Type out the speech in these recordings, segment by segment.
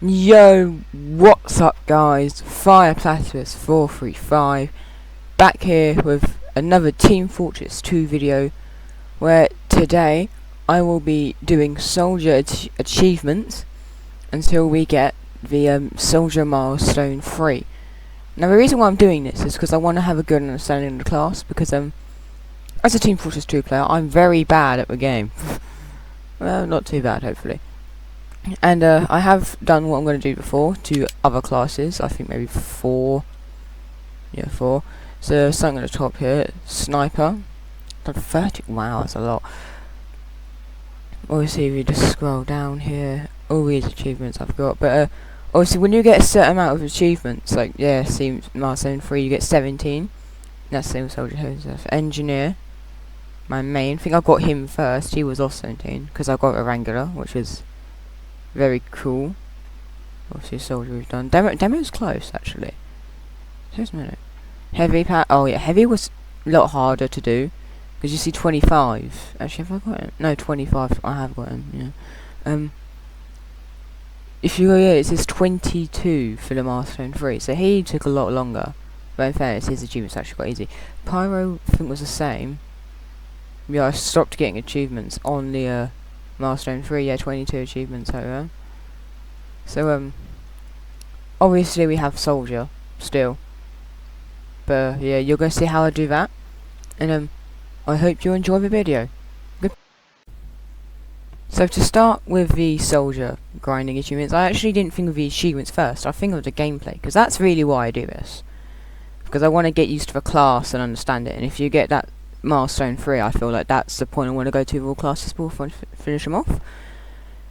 Yo, what's up guys? Fire Platypus 435 back here with another Team Fortress 2 video, where today I will be doing soldier achievements until we get the soldier milestone 3. Now the reason why I'm doing this is because I want to have a good understanding of the class, because as a Team Fortress 2 player I'm very bad at the game. Well, not too bad hopefully. And I have done what I'm going to do before to other classes. I think maybe 4. Yeah, 4. So something at the top here. Sniper. Done 30. Wow, that's a lot. Obviously, if you just scroll down here, all these achievements I've got. But obviously, when you get a certain amount of achievements, like seems milestone 3, you get 17. That's the same with soldier Joseph. Engineer. My main. I think I got him first. He was also 17 because I got a Wrangler, which is very cool. Obviously, soldier we've done. Demo's close actually. Just a minute. Heavy oh yeah, heavy was a lot harder to do because you see 25. Actually, have I got him? No, 25. I have got him. Yeah. If you go here, it says 22 for the milestone 3. So he took a lot longer. But in fairness, his achievements actually quite easy. Pyro, I think was the same. Yeah, I stopped getting achievements on the milestone 3, yeah, 22 achievements over. So obviously we have soldier still, but yeah, you're gonna see how I do that, and I hope you enjoy the video. Good. So to start with the soldier grinding achievements, I actually didn't think of the achievements first. I think of the gameplay, because that's really why I do this, because I want to get used to the class and understand it. And if you get that milestone 3, I feel like that's the point I want to go to with all classes before I finish them off.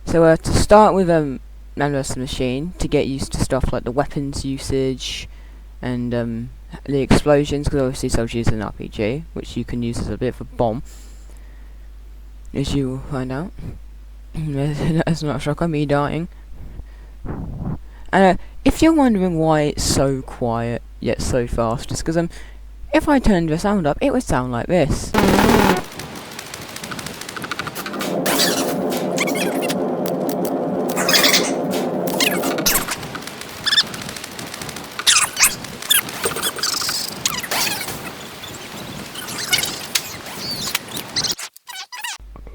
So to start with Man vs Machine, to get used to stuff like the weapons usage and the explosions, because obviously soldier is an RPG which you can use as a bit of a bomb, as you will find out. That's not a shocker, me dying. And if you're wondering why it's so quiet yet so fast, it's because if I turned the sound up, it would sound like this.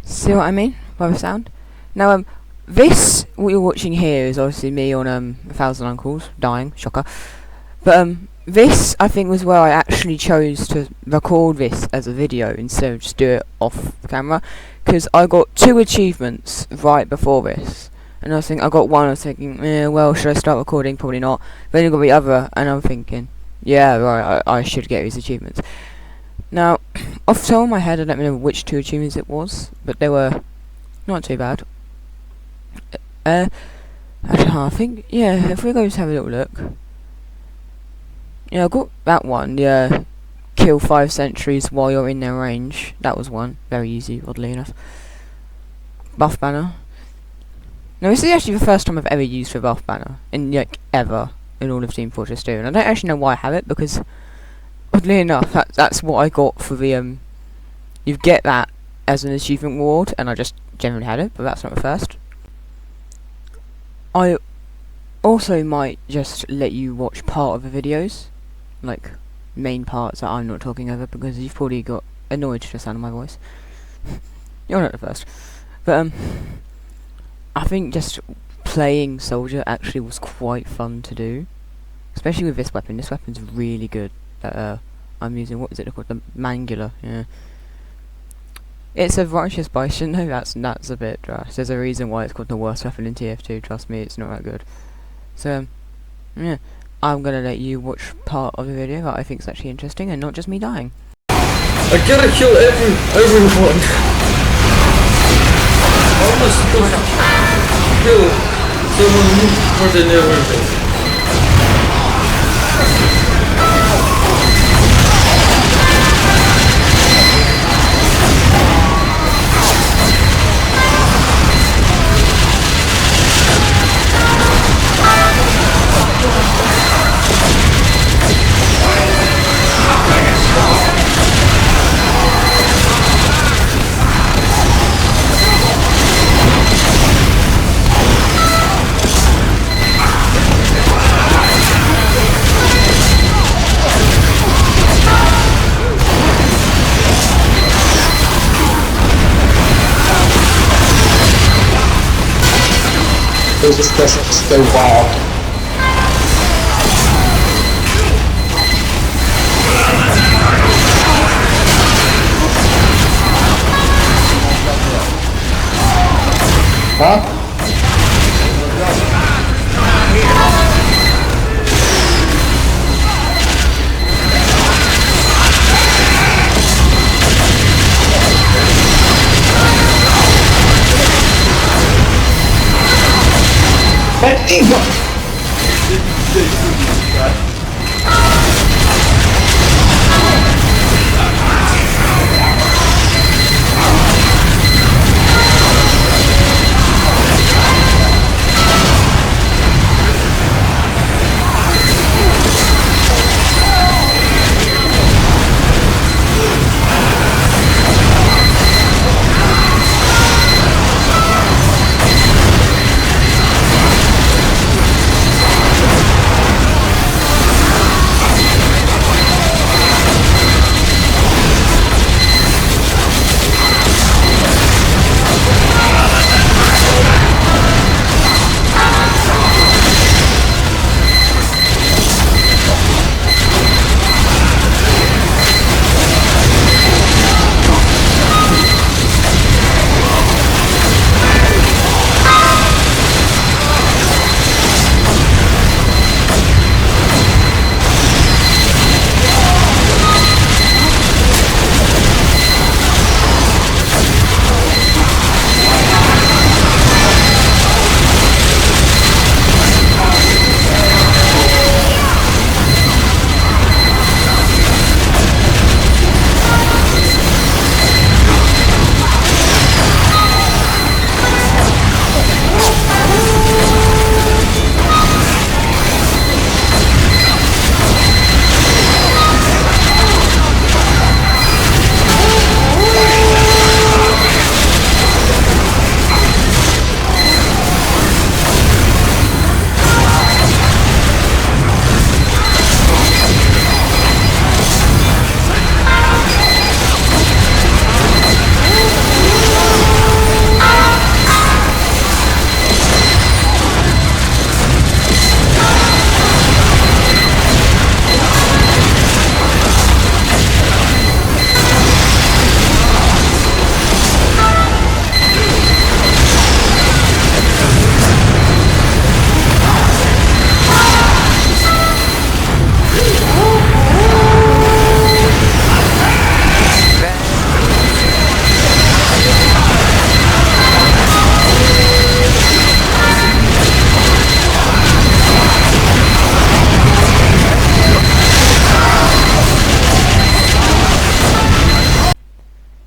See what I mean by the sound? Now, this, what you're watching here, is obviously me on 1,000 Uncles, dying, shocker. But this, I think, was where I actually chose to record this as a video instead of just do it off camera, because I got 2 achievements right before this, and I think I got one. I was thinking, well, should I start recording? Probably not. Then I got the other, and I'm thinking, yeah, right, I should get these achievements. Now, off the top of my head, I don't know which 2 achievements it was, but they were not too bad. I think, yeah, if we go just have a little look. Yeah, I got that one, yeah. Kill 5 sentries while you're in their range. That was one. Very easy, oddly enough. Buff banner. Now, this is actually the first time I've ever used the buff banner. Ever. In all of Team Fortress 2. And I don't actually know why I have it, because oddly enough, that's what I got for the, you get that as an achievement reward, and I just generally had it, but that's not the first. I also might just let you watch part of the videos, like main parts that I'm not talking over, because you've probably got annoyed to the sound of my voice. You're not the first. But I think just playing soldier actually was quite fun to do, especially with this weapon. This weapon's really good that I'm using. What is it called? The Mangular, yeah. It's a righteous bison. No, that's a bit dry. There's a reason why it's called the worst weapon in TF2, trust me, it's not that good. So, yeah, I'm gonna let you watch part of the video that I think is actually interesting and not just me dying. I gotta kill everyone! How am I supposed to kill someone more than everything? It just doesn't go wild. Huh?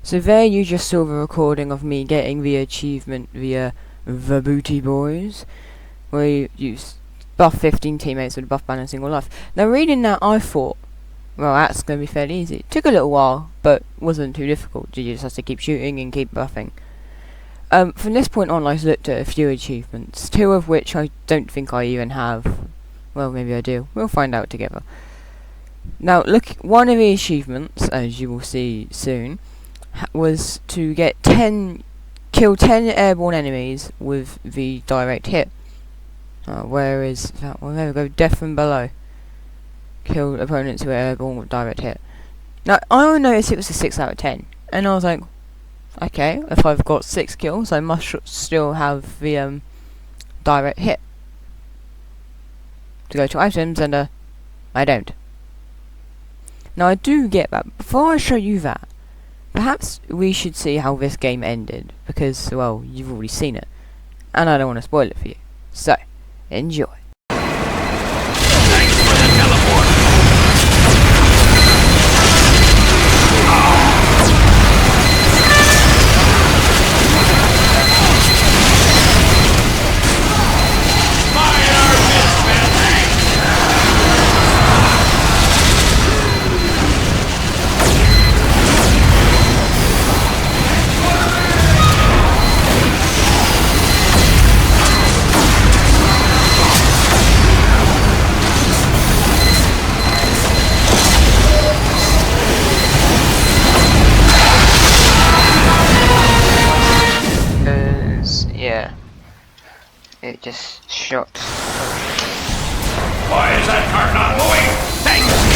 So there you just saw the recording of me getting the achievement via the Booty Boys, where you buff 15 teammates with a buff banner single life. Now reading that I thought, well that's going to be fairly easy. It took a little while, but wasn't too difficult. You just have to keep shooting and keep buffing. From this point on I looked at a few achievements, 2 of which I don't think I even have. Well maybe I do, we'll find out together. Now look, one of the achievements, as you will see soon, was to kill 10 airborne enemies with the direct hit. Where is that? Well, there we go. Death from below. Kill opponents who are airborne with direct hit. Now I only noticed it was a 6 out of 10, and I was like, okay, if I've got 6 kills, I must still have the direct hit. To go to items, and I don't. Now I do get that. Before I show you that, perhaps we should see how this game ended, because, well, you've already seen it, and I don't want to spoil it for you. So, enjoy. Thanks for the teleport. Fire misfit! this shot. Why is that cart not moving? Thanks!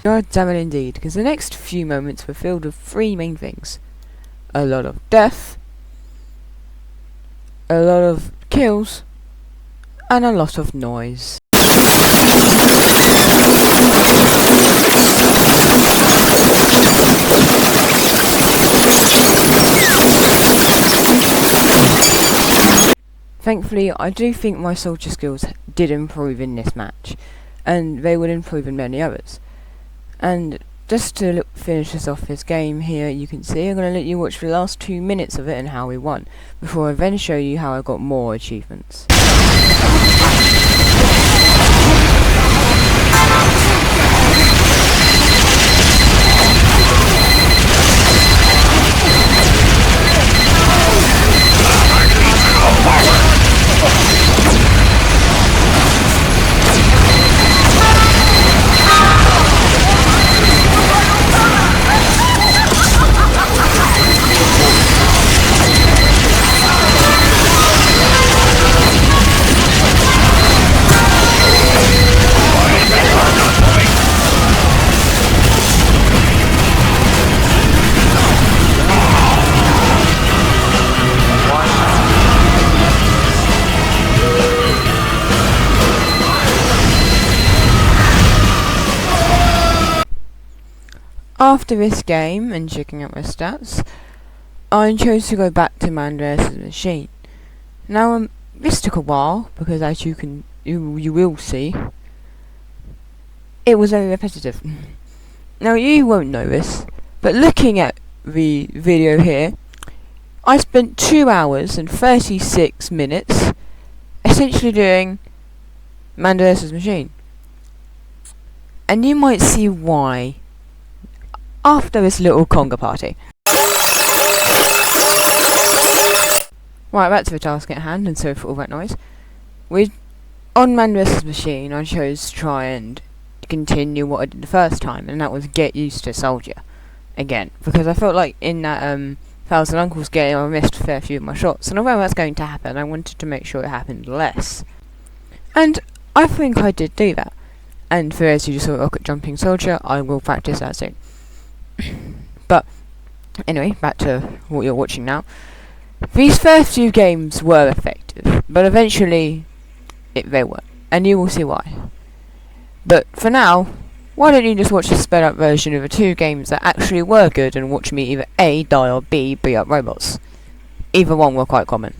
God damn it indeed, because the next few moments were filled with three main things. A lot of death, a lot of kills, and a lot of noise. Thankfully, I do think my soldier skills did improve in this match, and they will improve in many others. And just to finish us off this game here, you can see I'm going to let you watch the last 2 minutes of it and how we won, before I then show you how I got more achievements. after this game and checking out my stats, I chose to go back to Mandela's machine. Now, this took a while because, as you will see, it was very repetitive. Now, you won't know this, but looking at the video here, I spent 2 hours and 36 minutes essentially doing Mandela's machine. And you might see why after this little conga party. Right, back to the task at hand, and sorry for all that noise. On Mandela's machine, I chose to try and continue what I did the first time, and that was get used to Soldier again, because I felt like in that Thousand Uncles game I missed a fair few of my shots, and although that's going to happen, I wanted to make sure it happened less. And I think I did do that. And for those who just saw Rocket Jumping Soldier, I will practice that soon. But anyway, back to what you're watching now. These first few games were effective, but eventually they weren't, and you will see why. But for now, why don't you just watch the sped up version of the 2 games that actually were good and watch me either A, die, or B, beat up robots. Either one were quite common.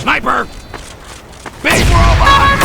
Sniper! Big robot!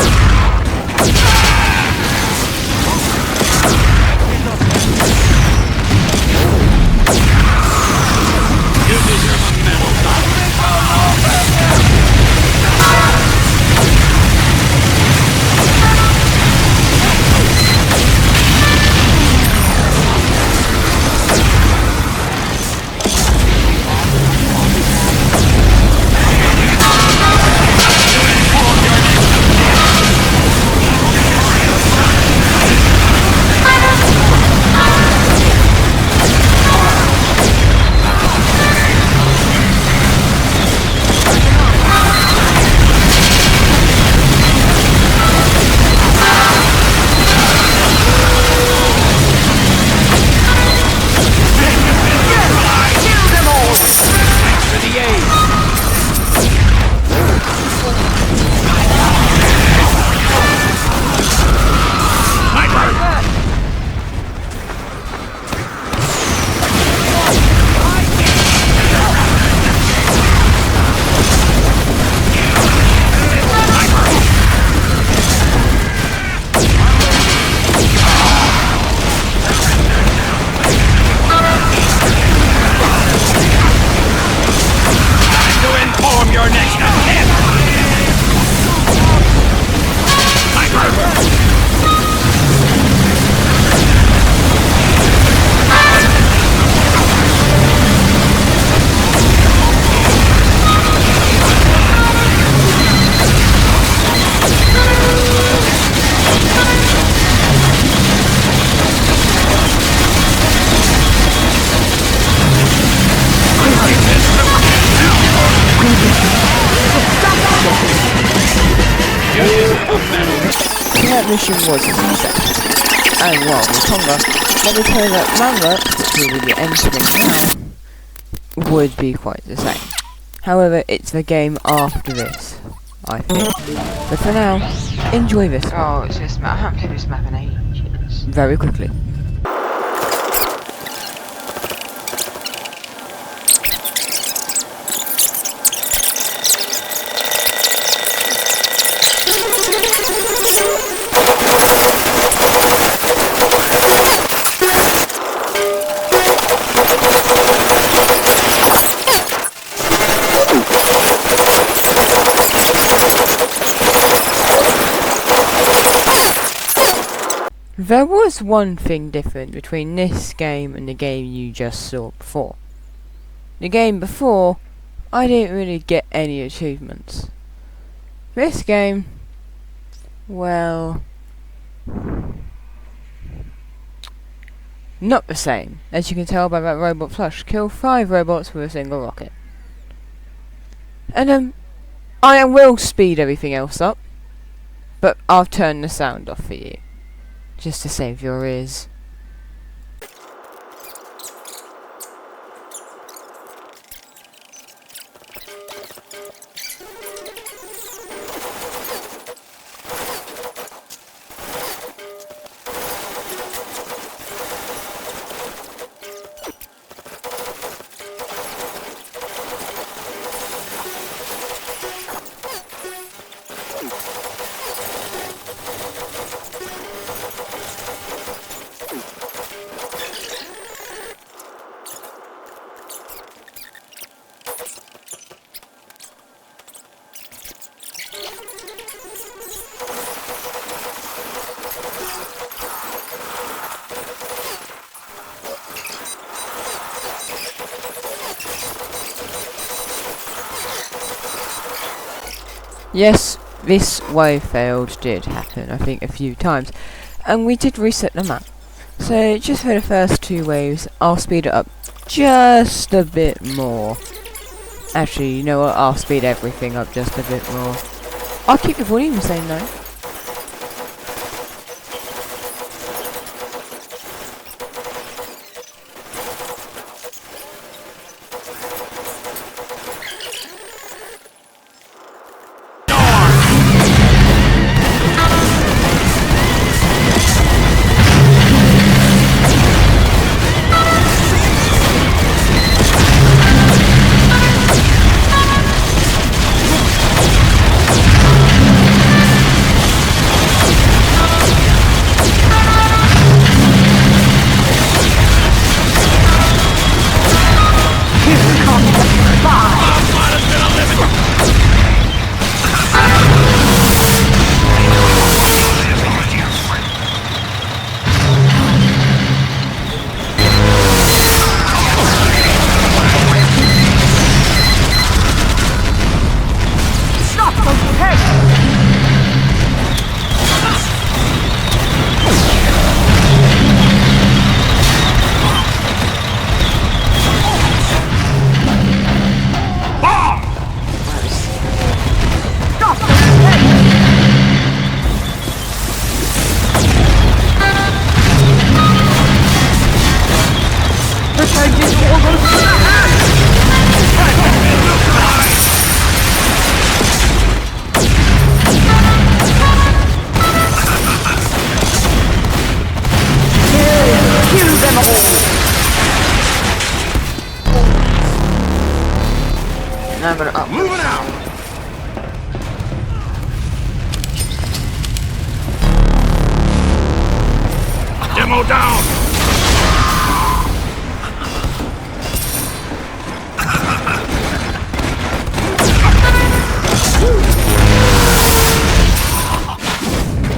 that mission was a success. And while with Tonga, let me tell you that Manla, which we will be entering now, would be quite the same. However, it's the game after this, I think. But for now, enjoy this one. Oh, it's just I haven't played this map in ages. Very quickly. There was one thing different between this game and the game you just saw before. The game before, I didn't really get any achievements. This game, well, not the same. As you can tell by that robot plush, kill 5 robots with a single rocket. And I will speed everything else up, but I'll turn the sound off for you. Just to save your ears. Yes, this wave failed did happen, I think, a few times, and we did reset the map. So just for the first 2 waves, I'll speed it up just a bit more. Actually, you know what, I'll speed everything up just a bit more. I'll keep the volume the same though. Now I'm gonna up. Moving out! Demo down!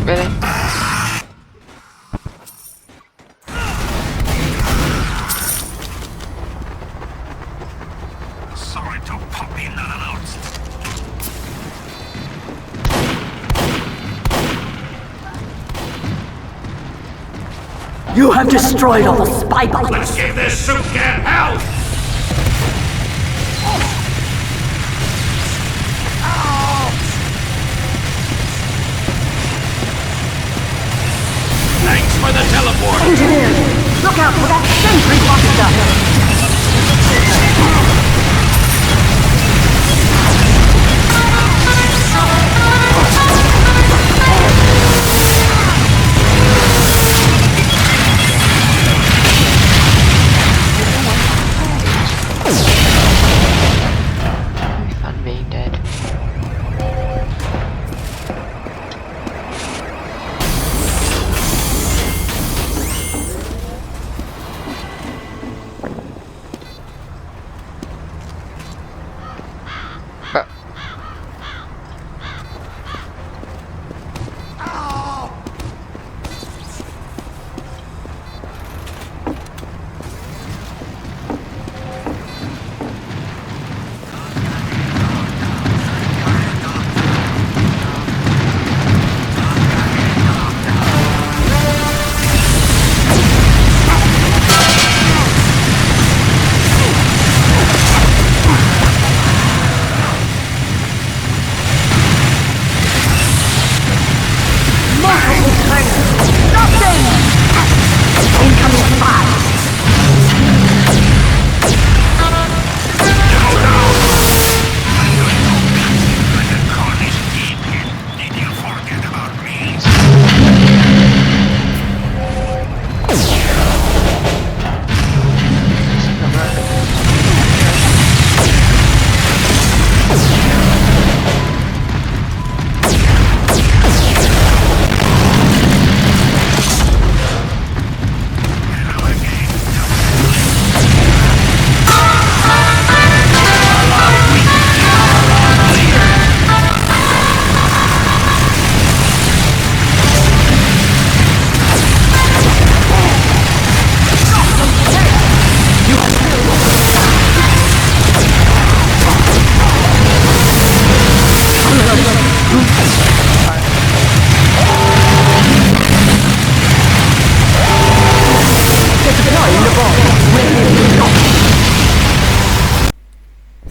Really? Sorry to pop in unannounced. You have destroyed all the spy bots. Let's give this soup can hell! Engineers, look out for that sentry buster! It'd be fun being dead. But Incoming fire! Did you forget about me?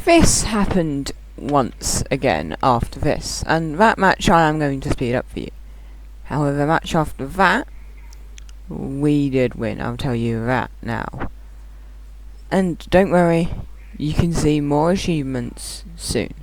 This happened once again after this, and that match I am going to speed up for you. However, the match after that, we did win, I'll tell you that now. And don't worry, you can see more achievements soon.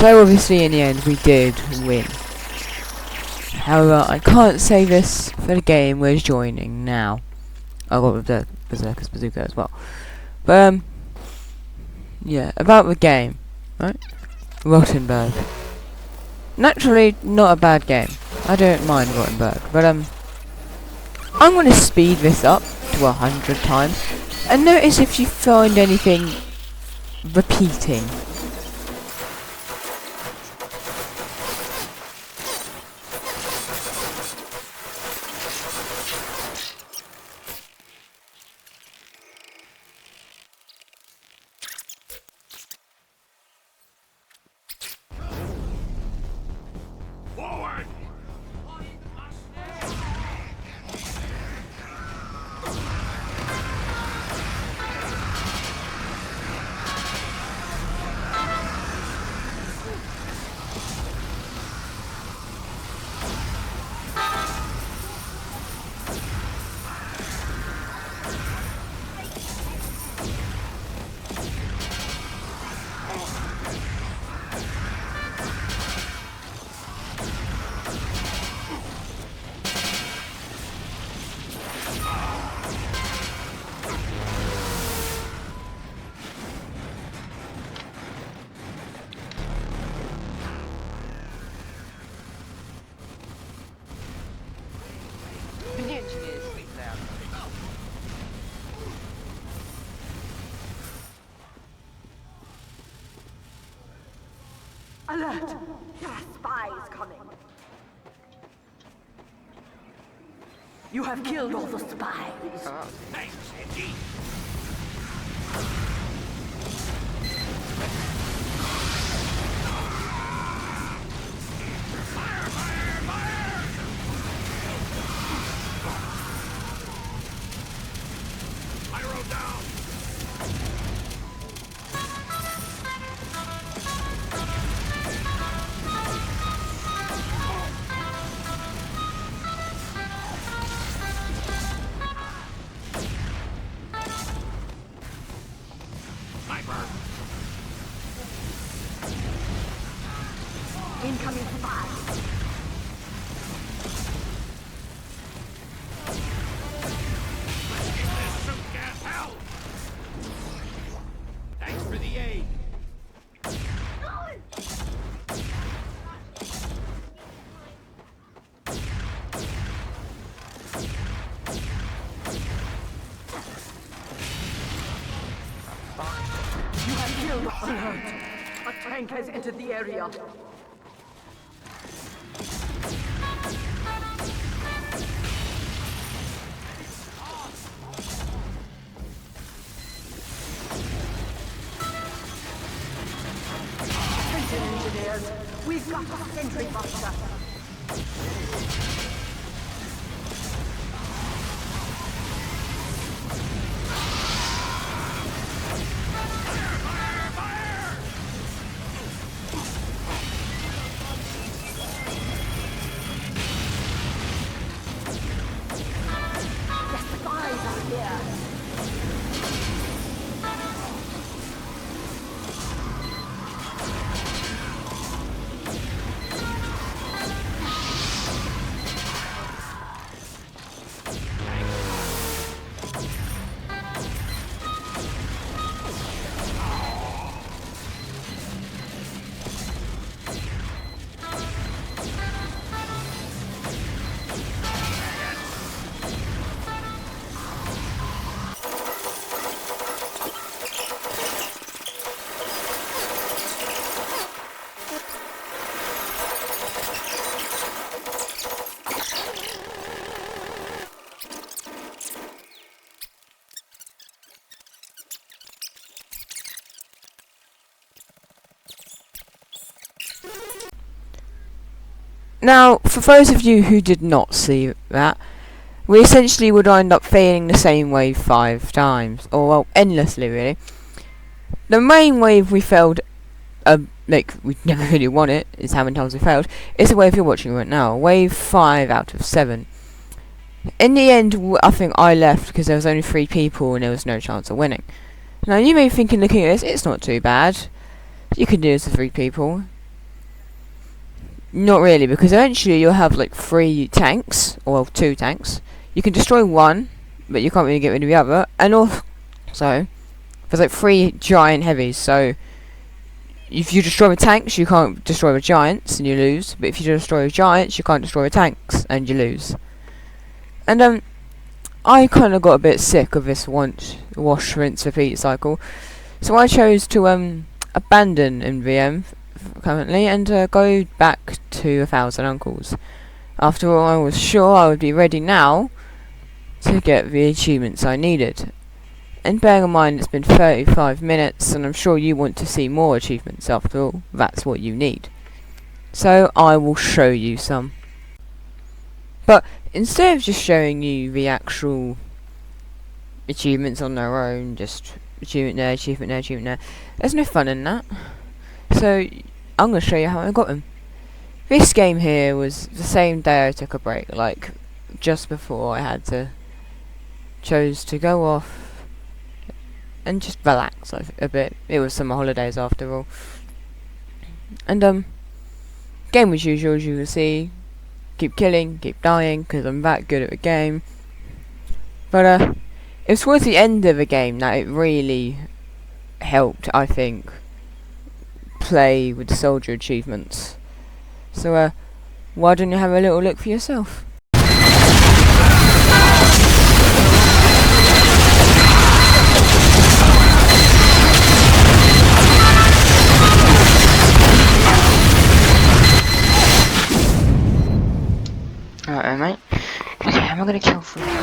So obviously in the end we did win. However, I can't say this for the game we're joining now. I got the Berserker's Bazooka as well. But yeah, about the game, right? Rottenberg. Naturally, not a bad game. I don't mind Rottenberg, but I'm gonna speed this up to 100 times, and notice if you find anything repeating. Forward! Alert! There are spies coming. You have killed all the spies. Thanks, Indy. Fire, fire, fire! Pyro down! Sniper! Incoming spies. Give this suit gas hell! Thanks for the aid. You have killed. Alert! A tank has entered the area. Attention, engineers. We've got a sentry buster. The spies are here. Now, for those of you who did not see that, we essentially would end up failing the same wave 5 times, or well, endlessly really. The main wave we failed, like we never really won it, is how many times we failed, is the wave you're watching right now, wave 5 out of 7. In the end, I think I left because there was only 3 people and there was no chance of winning. Now you may be thinking, looking at this, it's not too bad. You can do this with 3 people. Not really, because eventually you'll have like 3 tanks, or 2 tanks. You can destroy one, but you can't really get rid of the other. And also, there's like 3 giant heavies, so if you destroy the tanks, you can't destroy the giants, and you lose. But if you destroy the giants, you can't destroy the tanks, and you lose. And I kind of got a bit sick of this wash, rinse, repeat cycle, so I chose to abandon MVM currently and go back to 1,000 Uncles. After all, I was sure I would be ready now to get the achievements I needed. And bearing in mind it's been 35 minutes, and I'm sure you want to see more achievements. After all, that's what you need. So I will show you some. But instead of just showing you the actual achievements on their own, just achievement there, achievement there, achievement there, there's no fun in that. So I'm going to show you how I got them. This game here was the same day I took a break, like just before I had to chose to go off and just relax a bit. It was summer holidays after all. And game as usual, as you can see. Keep killing, keep dying, because I'm that good at the game. But it was towards the end of the game that it really helped, I think, play with the soldier achievements. So why don't you have a little look for yourself? Alright, mate. Okay, am I gonna kill from here?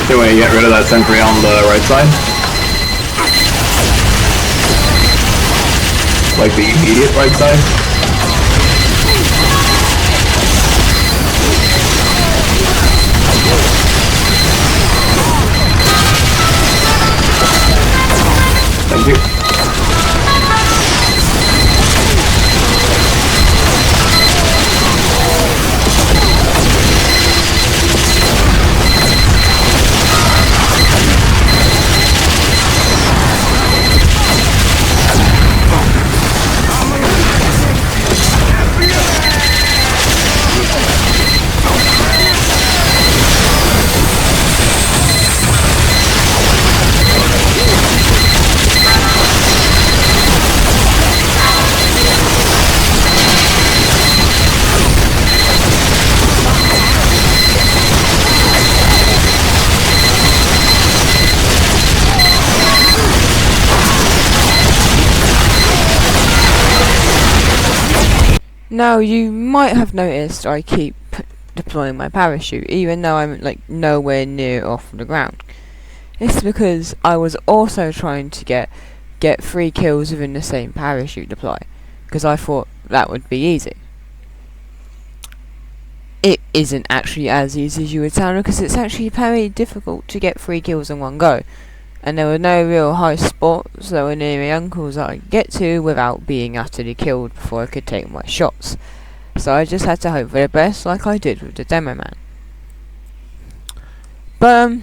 Can we get rid of that sentry on the right side? Like the immediate right side? Thank you. Now you might have noticed I keep deploying my parachute even though I'm like nowhere near off the ground. It's because I was also trying to get 3 kills within the same parachute deploy, because I thought that would be easy. it isn't actually as easy as you would sound, because it's actually very difficult to get 3 kills in one go. And there were no real high spots that were near my uncles that I could get to without being utterly killed before I could take my shots. So I just had to hope for the best, like I did with the demo man. But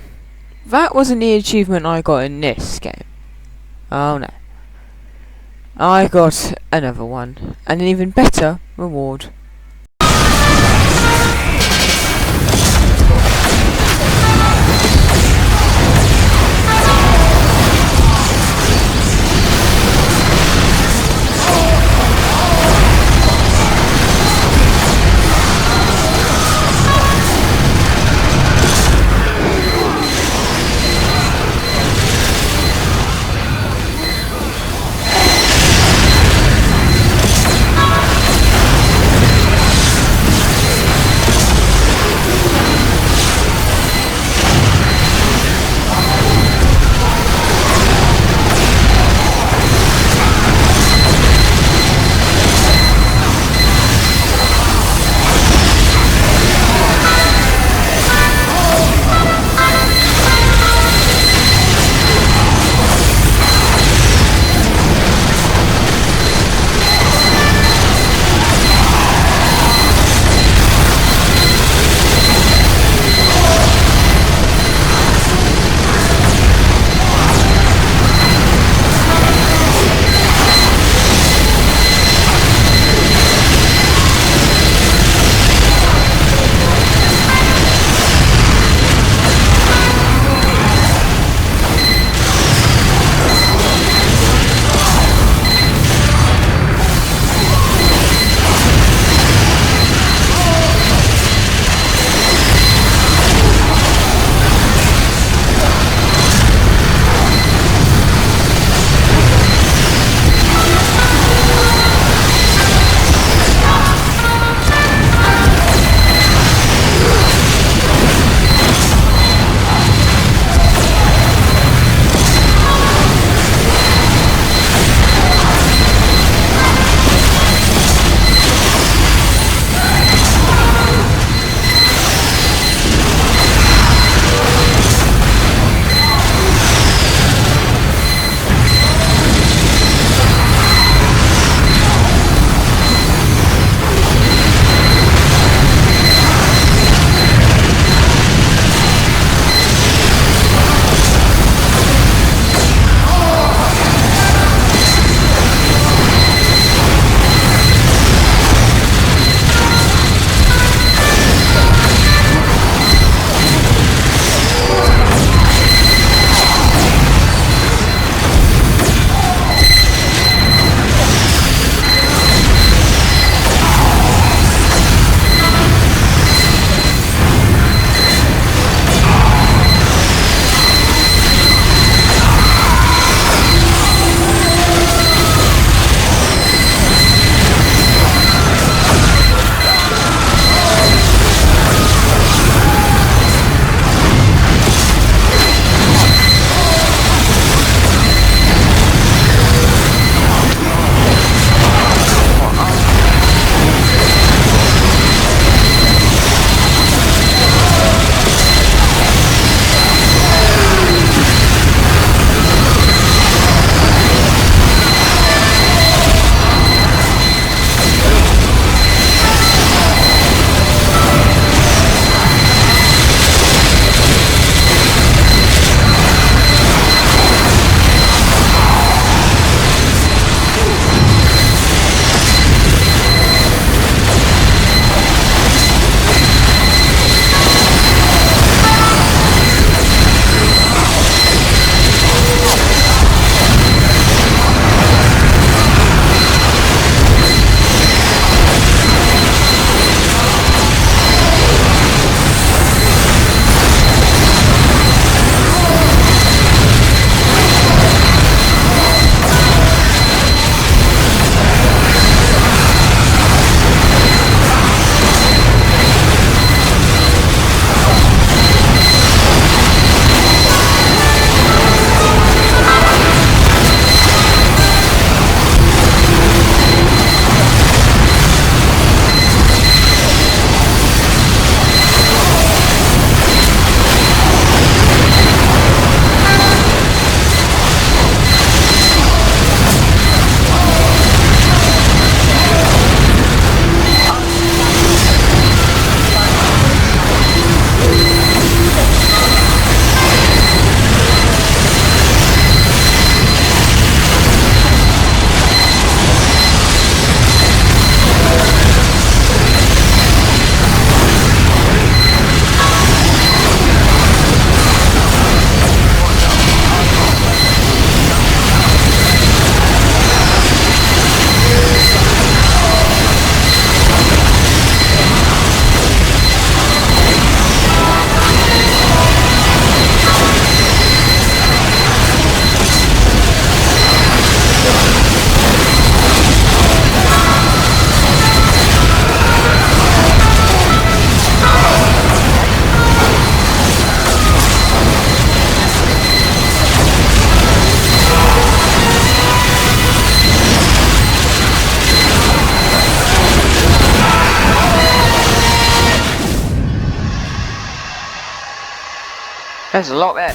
that wasn't the achievement I got in this game. Oh no. I got another one, and an even better reward. There's a lot there.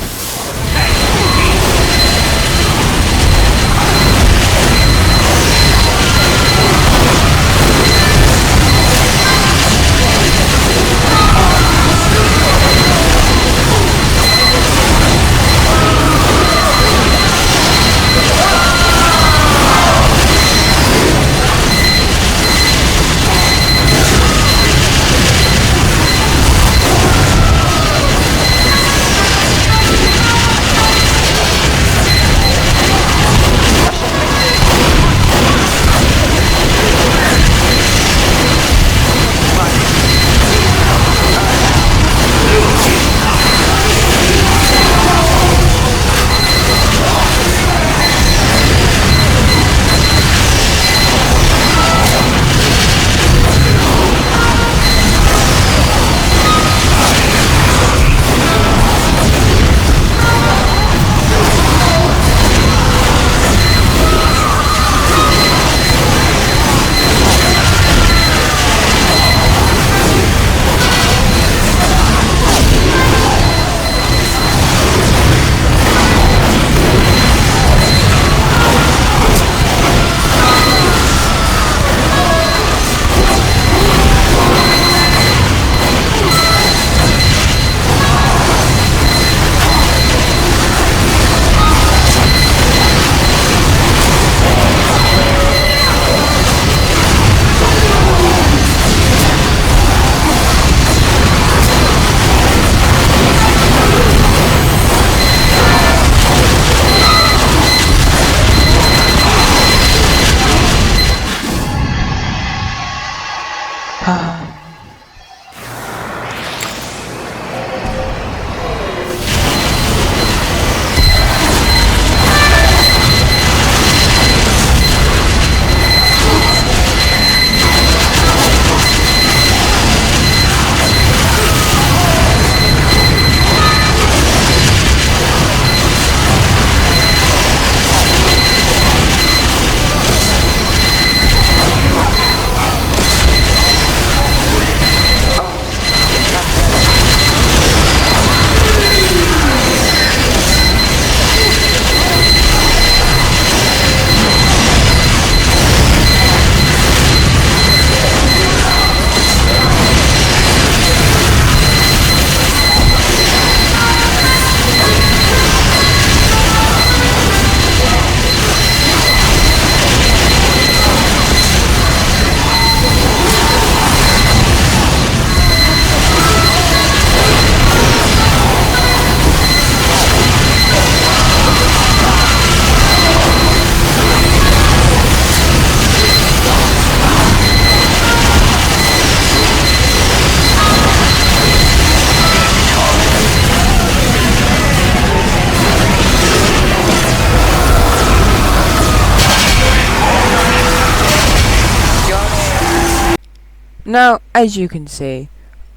Now, as you can see,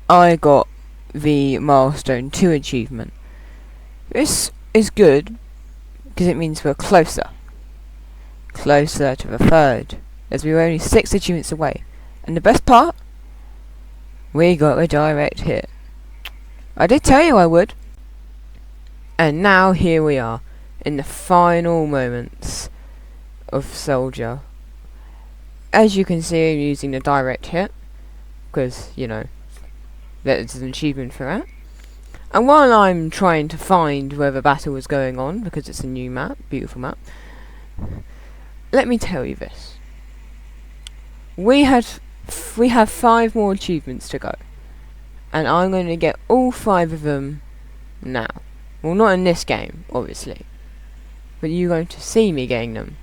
I got the Milestone 2 achievement. This is good, because it means we're closer. Closer to the third, as we were only 6 achievements away. And the best part? We got a direct hit. I did tell you I would. And now here we are, in the final moments of Soldier. As you can see, I'm using the direct hit, because, you know, there's an achievement for that. And while I'm trying to find where the battle is going on, because it's a new map, beautiful map, let me tell you this. We have 5 more achievements to go. And I'm going to get all 5 of them now. Well, not in this game, obviously. But you're going to see me getting them.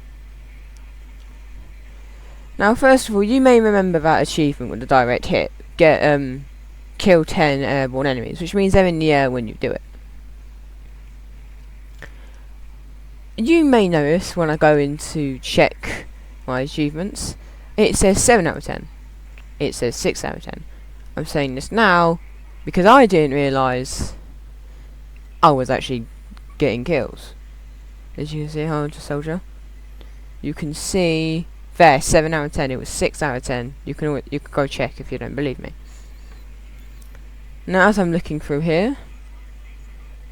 Now, first of all, you may remember that achievement with the direct hit. Kill 10 airborne enemies, which means they're in the air when you do it. You may notice when I go in to check my achievements, it says 7 out of 10. It says 6 out of 10. I'm saying this now because I didn't realise I was actually getting kills. As you can see, Hunter Soldier. You can see there, 7 out of 10. It was 6 out of 10. You can go check if you don't believe me. Now, as I'm looking through here,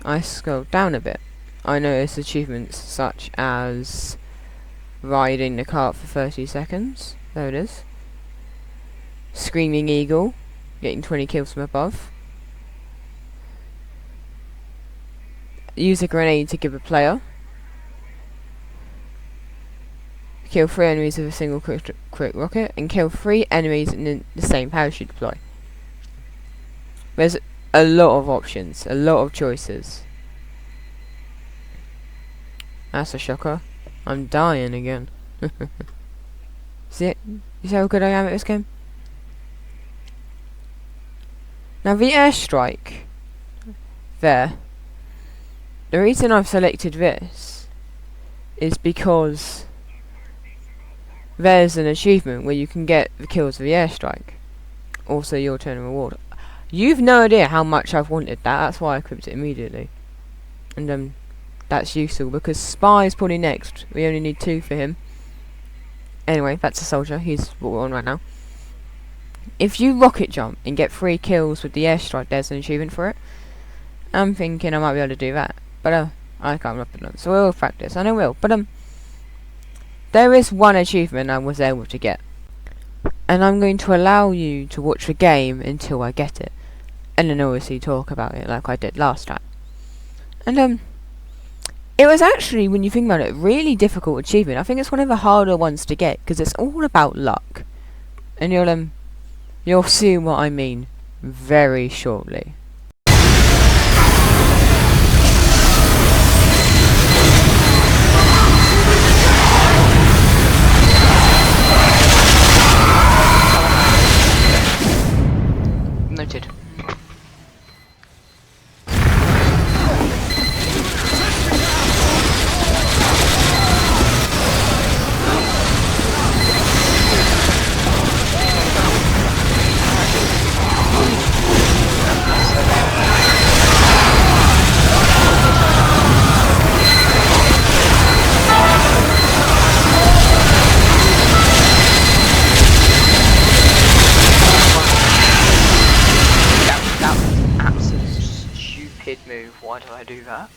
I scrolled down a bit, I noticed achievements such as riding the cart for 30 seconds. There it is. Screaming Eagle, getting 20 kills from above. Use a grenade to give a player. Kill 3 enemies with a single quick rocket, and kill 3 enemies in the same parachute deploy. There's a lot of options, a lot of choices. That's a shocker. I'm dying again. See it? You see how good I am at this game? Now the airstrike there, the reason I've selected this is because there's an achievement where you can get the kills of the airstrike. Also your turn and reward. You've no idea how much I've wanted that, that's why I equipped it immediately. And that's useful because Spy is probably next. We only need 2 for him. Anyway, that's a soldier, he's what we're on right now. If you rocket jump and get 3 kills with the airstrike, there's an achievement for it. I'm thinking I might be able to do that, but I can't remember it, so we'll practice, and I will. But there is one achievement I was able to get, and I'm going to allow you to watch the game until I get it, and then obviously talk about it like I did last time. And it was actually, when you think about it, a really difficult achievement. I think it's one of the harder ones to get because it's all about luck, and you'll see what I mean very shortly. Noted. Move. Why did I do that?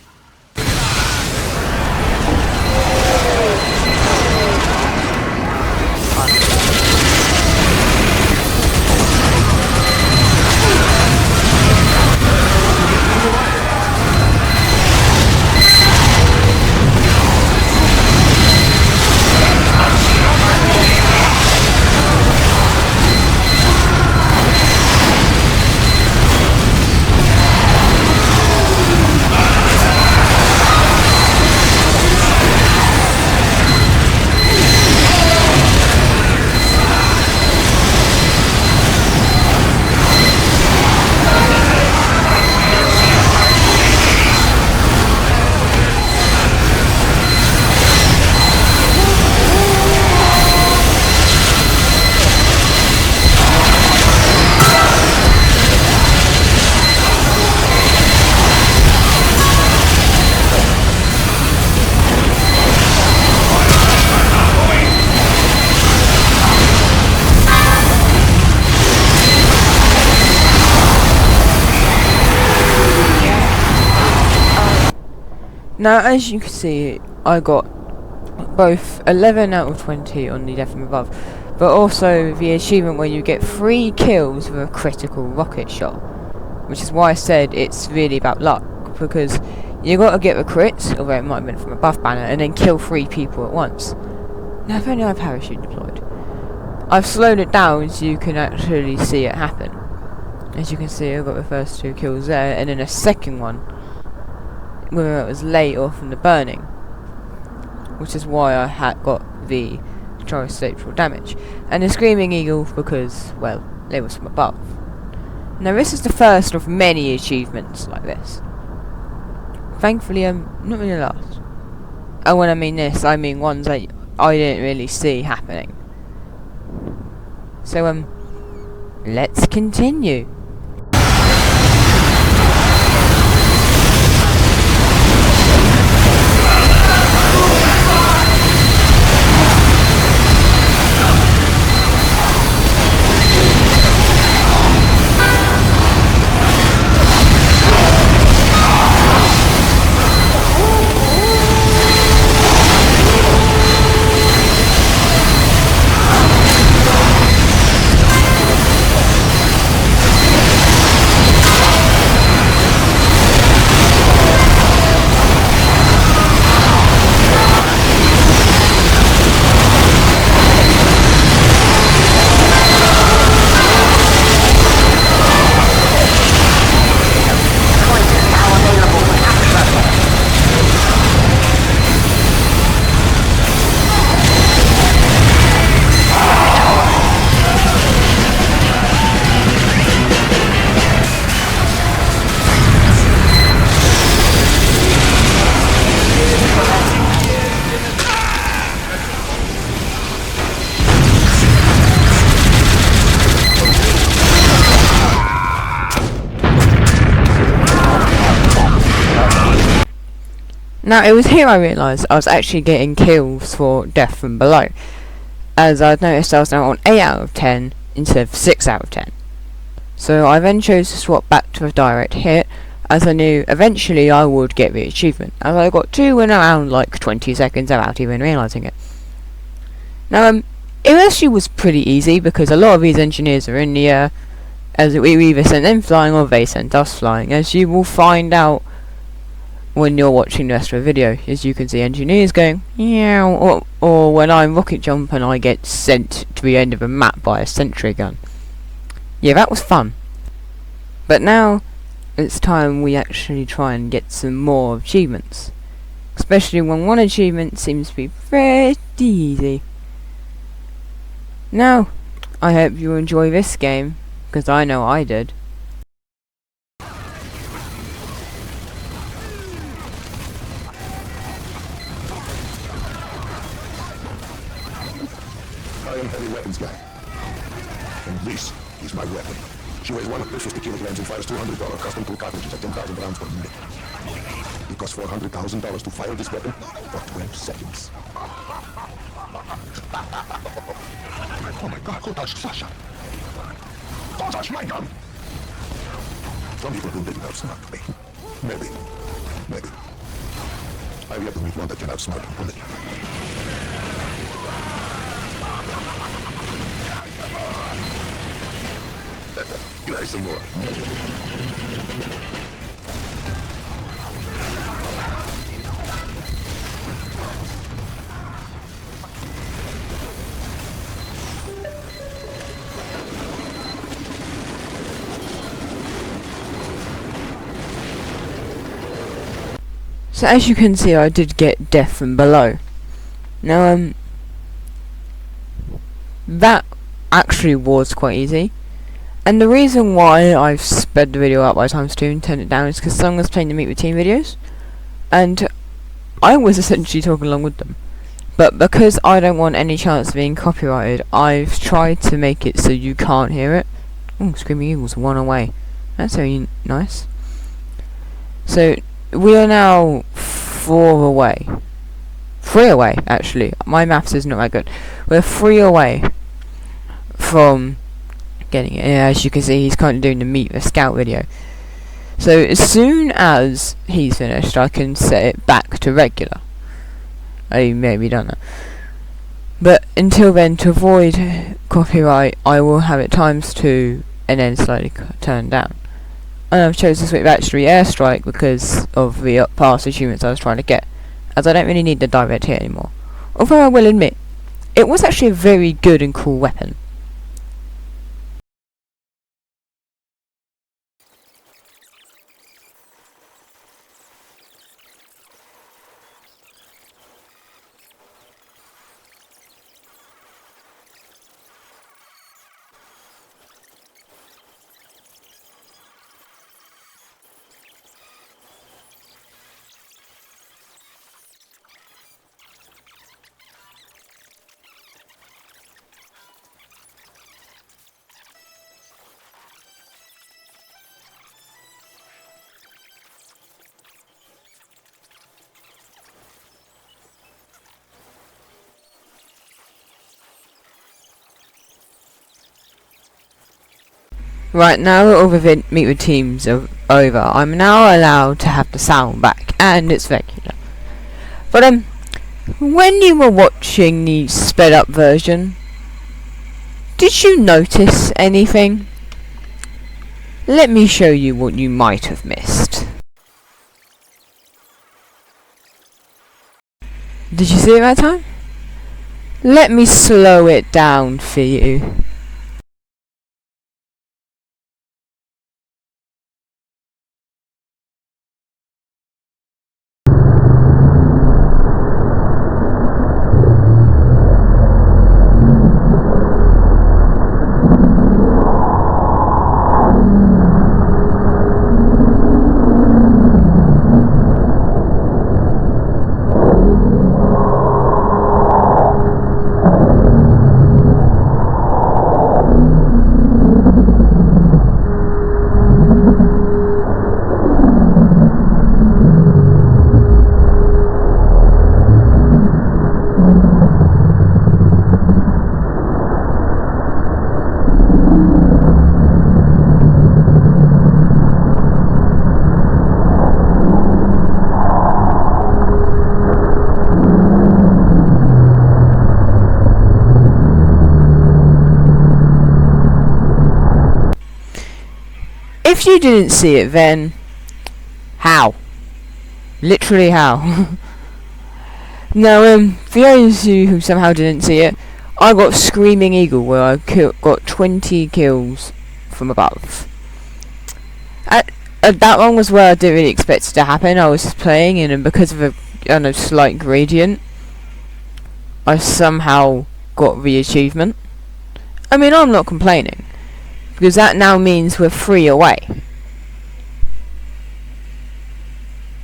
Now, as you can see, I got both 11 out of 20 on the Death from Above, but also the achievement where you get 3 kills with a critical rocket shot, which is why I said it's really about luck, because you got to get the crits, although it might have been from a buff banner, and then kill 3 people at once. Now, if only I have parachute deployed. I've slowed it down so you can actually see it happen. As you can see, I got the first 2 kills there, and then a second one where it was late or from the burning, which is why I had got the control damage, and the Screaming Eagle because, well, it was from above. Now this is the first of many achievements like this. Thankfully, not really last. Oh, when I mean this, I mean ones that I didn't really see happening. So, let's continue. Now, it was here I realised I was actually getting kills for death from below, as I'd noticed I was now on 8 out of 10 instead of 6 out of 10. So I then chose to swap back to a direct hit, as I knew eventually I would get the achievement, as I got 2 in around like 20 seconds without even realising it. Now, it actually was pretty easy, because a lot of these engineers are in the air, as we either sent them flying or they sent us flying, as you will find out when you're watching the rest of the video. As you can see engineers going yeah, or when I'm rocket jump and I get sent to the end of a map by a sentry gun. Yeah, that was fun. But now it's time we actually try and get some more achievements, especially when one achievement seems to be pretty easy. Now, I hope you enjoy this game, because I know I did. I am heavy weapons guy. And this is my weapon. She weighs 150 kilograms and fires $200 custom tool cartridges at 10,000 rounds per minute. It costs $400,000 to fire this weapon for 12 seconds. Oh my God, who touched Sasha? Don't touch my gun! Some people do didn't outsmart me. Maybe. I've yet to meet one that can outsmart a bullet. Can I have some more? So as you can see, I did get death from below. Now, that actually was quite easy. And the reason why I've sped the video up by times 2 and turned it down is because someone was playing the Meet with Team videos, and I was essentially talking along with them. But because I don't want any chance of being copyrighted, I've tried to make it so you can't hear it. Oh, Screaming Eagles, 1 away. That's very nice. So, we are now 4 away. 3 away, actually. My maths is not that good. We're 3 away from getting it. Yeah, as you can see, he's kind of doing the Meet the Scout video. So as soon as he's finished, I can set it back to regular. I maybe done that. But until then, to avoid copyright, I will have it ×2 and then slightly turned down. And I've chosen to switch back to the airstrike because of the past achievements I was trying to get, as I don't really need the direct hit anymore. Although I will admit, it was actually a very good and cool weapon. Right, now that all the Meet with Teams are over, I'm now allowed to have the sound back, and it's regular. But when you were watching the sped up version, did you notice anything? Let me show you what you might have missed. Did you see it that time? Let me slow it down for you. if you didn't see it, then how? Literally how? Now, for those of you who somehow didn't see it, I got Screaming Eagle, where I got 20 kills from above. That one was where I didn't really expect it to happen. I was just playing, and because of a slight gradient, I somehow got the achievement. I mean, I'm not complaining, because that now means we're 3 away.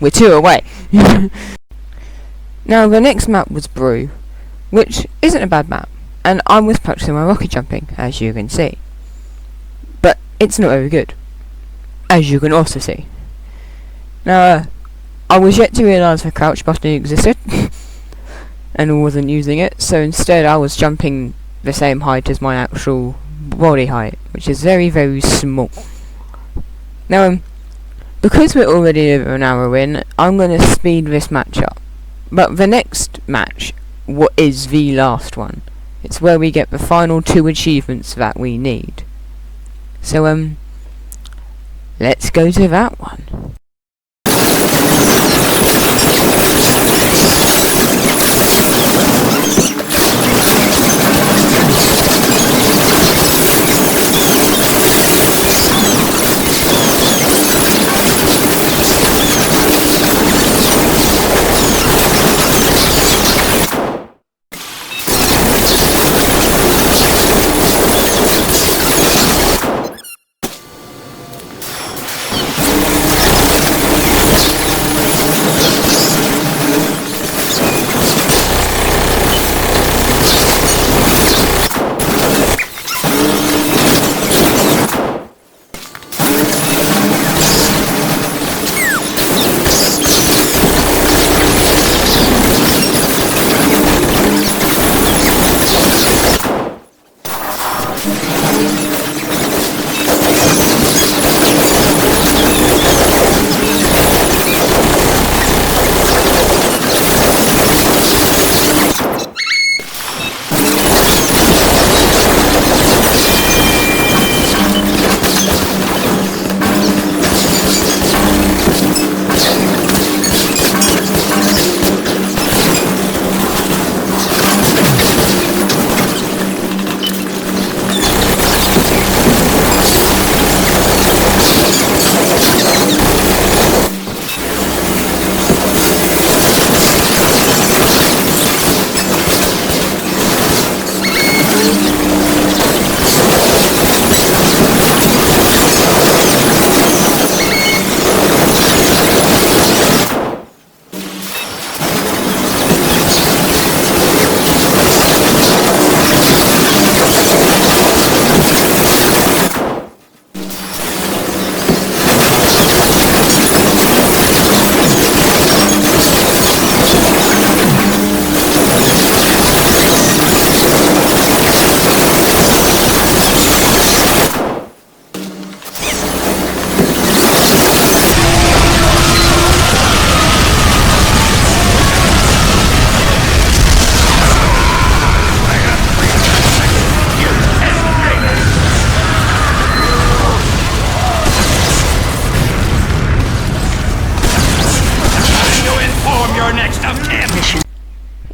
We're 2 away. Now, the next map was Brew, which isn't a bad map, and I was practicing my rocket jumping, as you can see. But it's not very good, as you can also see. Now, I was yet to realise the crouch button existed, and wasn't using it, so instead I was jumping the same height as my actual body height, which is very, very small. Now, because we're already over an hour in, I'm going to speed this match up. But the next match is the last one. It's where we get the final 2 achievements that we need. So, let's go to that one.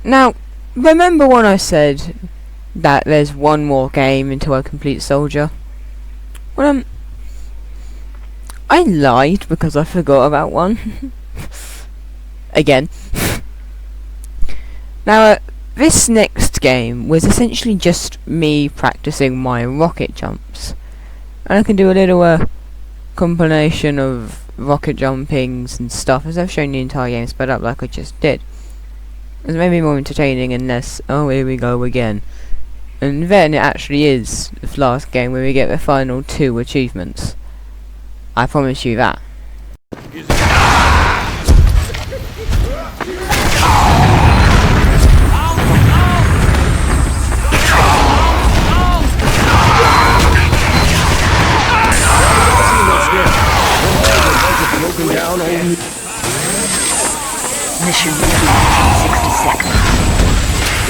Now, remember when I said that there's one more game until I complete Soldier? Well, I lied because I forgot about one. Again. Now, this next game was essentially just me practicing my rocket jumps. And I can do a little combination of rocket jumpings and stuff, as I've shown the entire game sped up like I just did. It's maybe more entertaining and less, oh here we go again. And then it actually is the last game where we get the final 2 achievements. I promise you that. Mission begins in 60 seconds.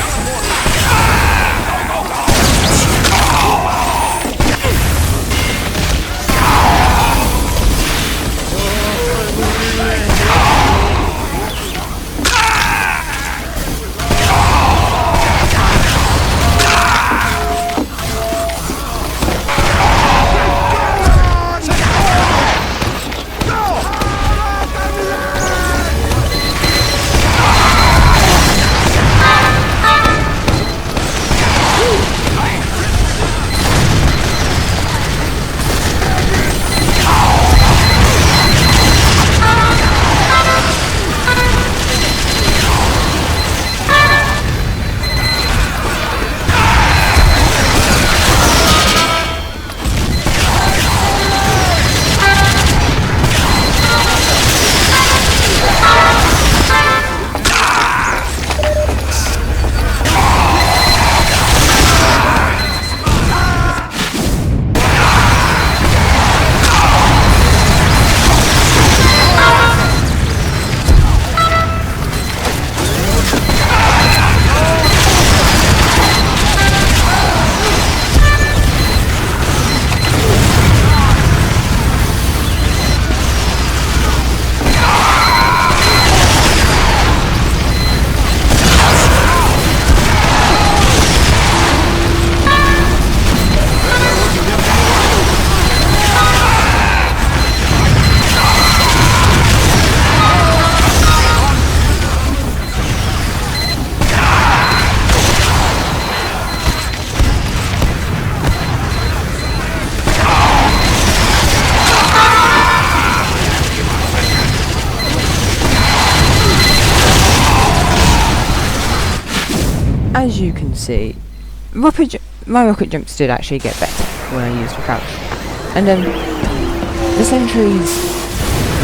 as you can see, my rocket jumps did actually get better when I used the crouch. And the sentries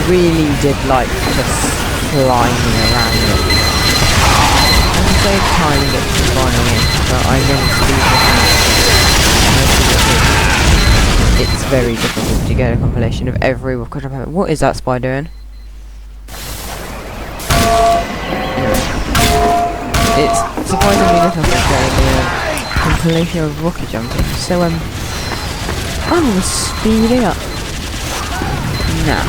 really did like just flying around it. And they kind of get flying in, but I never speed it. It's very difficult to get a compilation of every rocket jump ever. What is that spy doing? It's surprisingly difficult to get a compilation of rocket jumping, so I'm gonna speed it up now.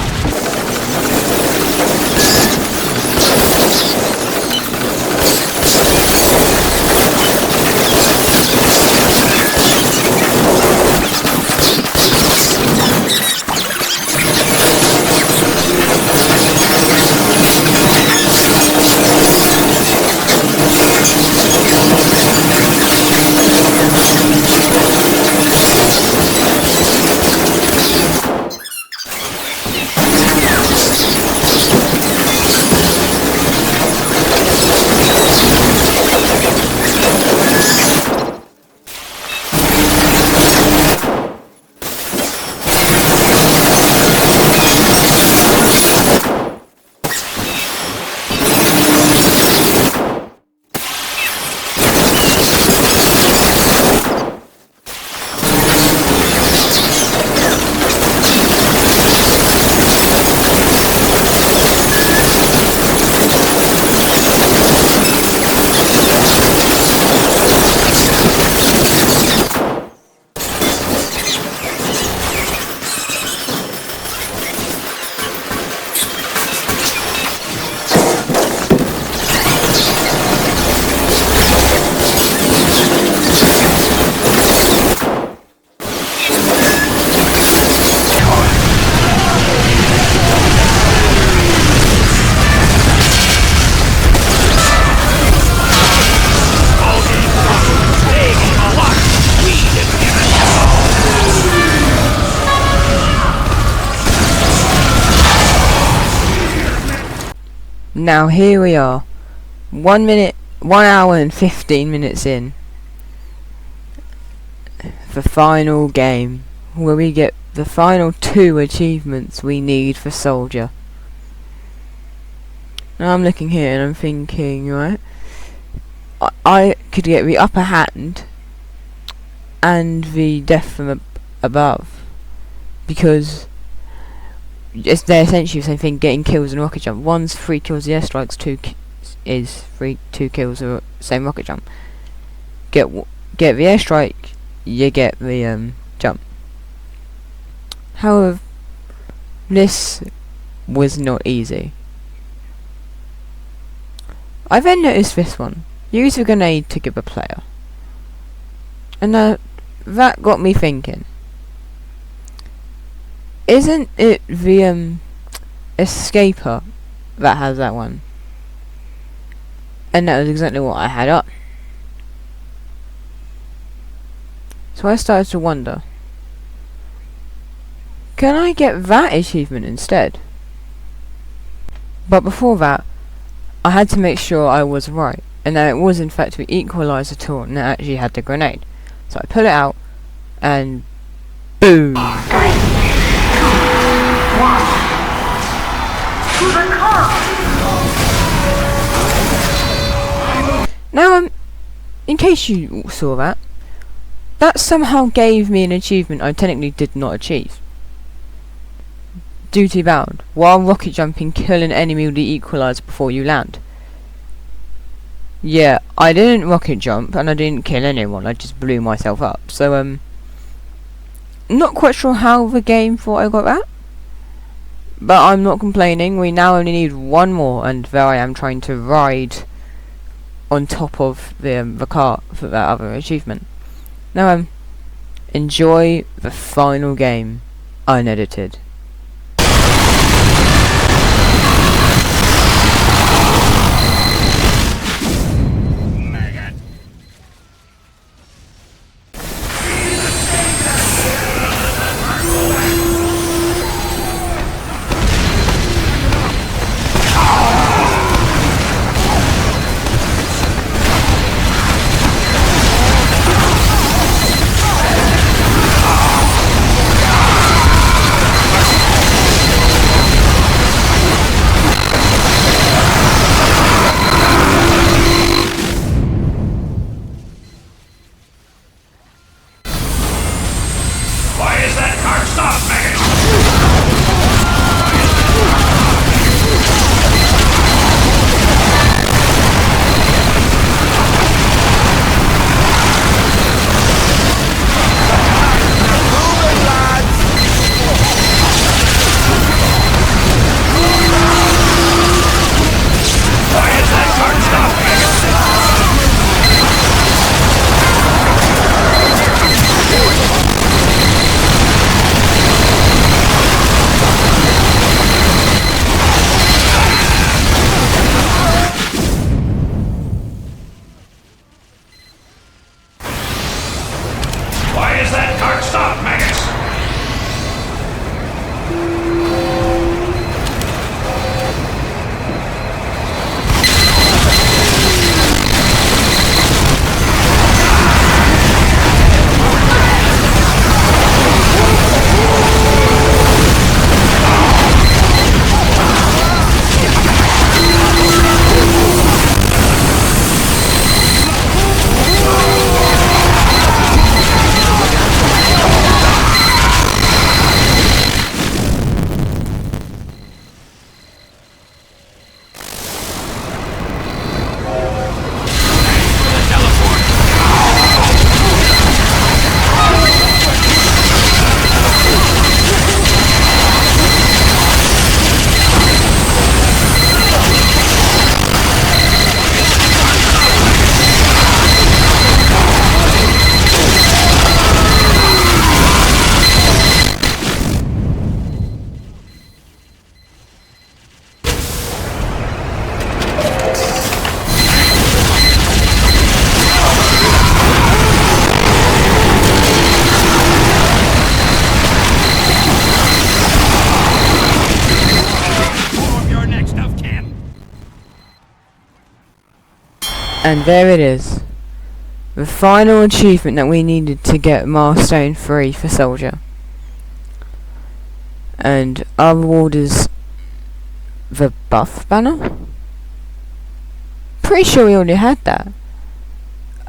Now here we are, 1 hour and 15 minutes in, the final game, where we get the final 2 achievements we need for Soldier. Now I'm looking here and I'm thinking, right, I could get the upper hand and the death from above, because they're essentially the same thing, getting kills and rocket jump. One's 3 kills the airstrikes, 2 kills the same rocket jump. Get the airstrike, you get the jump. However, this was not easy. I then noticed this one. Use a grenade to give a player. And that got me thinking. Isn't it the escaper that has that one? And that was exactly what I had up. So I started to wonder, can I get that achievement instead? But before that, I had to make sure I was right, and that it was in fact the equalizer tool, and it actually had the grenade. So I pull it out, and boom! Now, in case you saw that, that somehow gave me an achievement I technically did not achieve. Duty bound. While rocket jumping, kill an enemy with the equalizer before you land. Yeah, I didn't rocket jump and I didn't kill anyone, I just blew myself up. So, not quite sure how the game thought I got that. But I'm not complaining, we now only need one more, and there I am trying to ride on top of the cart for that other achievement. Now, enjoy the final game, unedited. And there it is. The final achievement that we needed to get Milestone 3 for Soldier. And our reward is the buff banner? Pretty sure we already had that.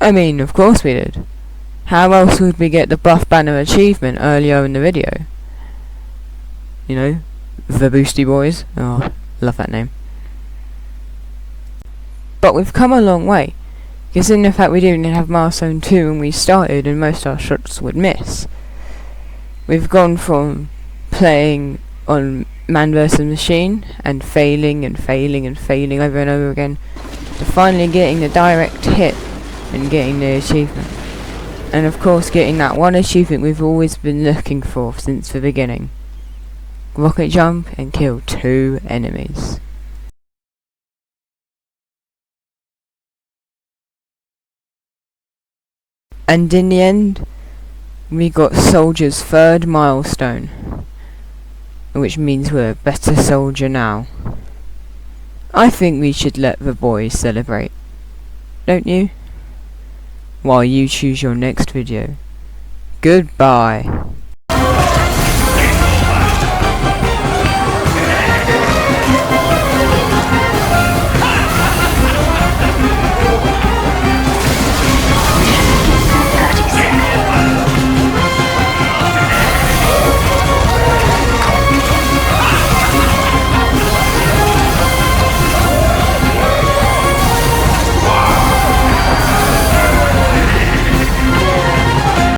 I mean, of course we did. How else would we get the buff banner achievement earlier in the video? You know, the Boosty Boys. Oh, love that name. But we've come a long way, considering the fact we didn't have Milestone 2 when we started and most of our shots would miss. We've gone from playing on man vs machine and failing and failing and failing over and over again to finally getting the direct hit and getting the achievement. And of course getting that one achievement we've always been looking for since the beginning. Rocket jump and kill 2 enemies. And in the end, we got Soldier's 3rd milestone, which means we're a better soldier now. I think we should let the boys celebrate, don't you? While you choose your next video. Goodbye.